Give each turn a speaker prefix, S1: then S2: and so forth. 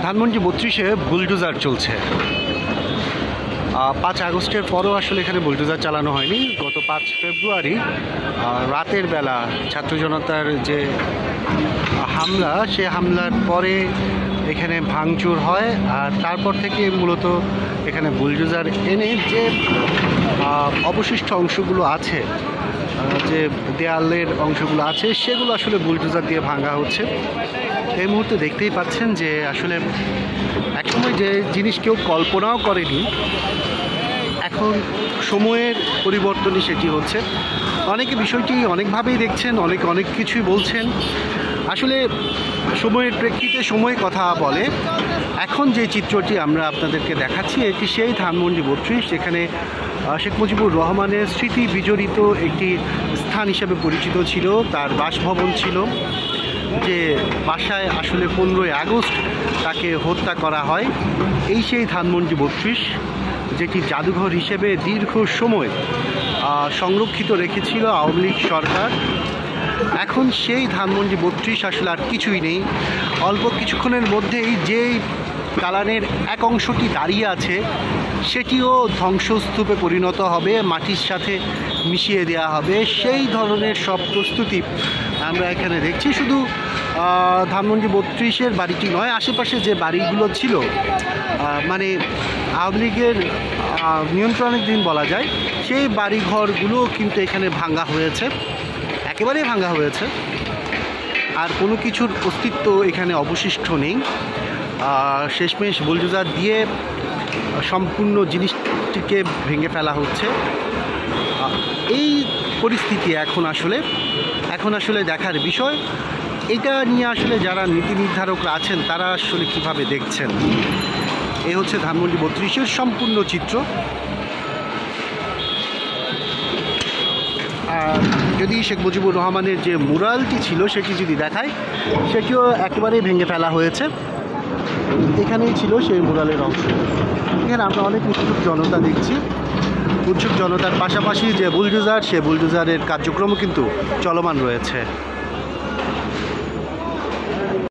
S1: Dhanmondi ৩২-এ bulldozer চলছে। ৫ আগস্টের পরও আসলে এখানে বুলডোজার চালানো হয়নি। গত ৫ ফেব্রুয়ারি রাতের বেলা ছাত্র জনতার যে হামলা, সে হামলার পরে এখানে ভাঙচুর হয়। আর তারপর থেকে মূলত এখানে বুলডোজার এনে যে অবশিষ্ট অংশগুলো আছে, যে দেয়ালের অংশগুলো আছে, সেগুলো আসলে বুলডোজার দিয়ে ভাঙা হচ্ছে। এই মুহূর্তে দেখতেই পাচ্ছেন যে আসলে একসময় যে জিনিস কেউ কল্পনাও করেনি, এখন সময়ের পরিবর্তনই সেটি হচ্ছে। অনেকে বিষয়টি অনেকভাবেই দেখছেন, অনেক কিছুই বলছেন। আসলে সময়ের প্রেক্ষিতে সময় কথা বলে। এখন যে চিত্রটি আমরা আপনাদেরকে দেখাচ্ছি, এটি সেই ধানমন্ডি ৩২, যেখানে শেখ মুজিবুর রহমানের স্মৃতি বিজড়িত একটি স্থান হিসেবে পরিচিত ছিল, তার বাসভবন ছিল, যে বাসায় আসলে 15ই আগস্ট তাকে হত্যা করা হয়। এই সেই ধানমন্ডি ৩২, যেটি জাদুঘর হিসেবে দীর্ঘ সময় সংরক্ষিত রেখেছিল আওয়ামী লীগ সরকার। এখন সেই ধানমন্ডি ৩২ আসলে আর কিছুই নেই। অল্প কিছুক্ষণের মধ্যেই যেই দালানের এক অংশটি দাঁড়িয়ে আছে, সেটিও ধ্বংসস্তূপে পরিণত হবে, মাটির সাথে মিশিয়ে দেওয়া হবে। সেই ধরনের সব প্রস্তুতি আমরা এখানে দেখছি। শুধু ধানমন্ডি ৩২-এর বাড়িটি নয়, আশেপাশে যে বাড়িগুলো ছিল, মানে আওয়ামী লীগের নিয়ন্ত্রণাধীন বলা যায়, সেই বাড়িঘরগুলো কিন্তু এখানে ভাঙা হয়েছে, একেবারেই ভাঙা হয়েছে। আর কোনো কিছুর অস্তিত্ব এখানে অবশিষ্ট নেই। শেষমেশ বুলডোজার দিয়ে সম্পূর্ণ জিনিসটিকে ভেঙে ফেলা হচ্ছে। এই পরিস্থিতি এখন আসলে দেখার বিষয়। এটা নিয়ে আসলে যারা নীতি নির্ধারকরা আছেন, তারা আসলে কিভাবে দেখছেন। এই হচ্ছে ধানমন্ডি ৩২-এর সম্পূর্ণ চিত্র। যদি শেখ মুজিবুর রহমানের যে মুরালটি ছিল, সেটি যদি দেখায়, সেটিও একেবারেই ভেঙে ফেলা হয়েছে। এখানেই ছিল সেই মুরালের অংশ। এখানে আমরা অনেক উৎসুক জনতা দেখছি। উৎসুক জনতার পাশাপাশি যে বুলডোজার, সে বুলডোজারের কার্যক্রমও কিন্তু চলমান রয়েছে।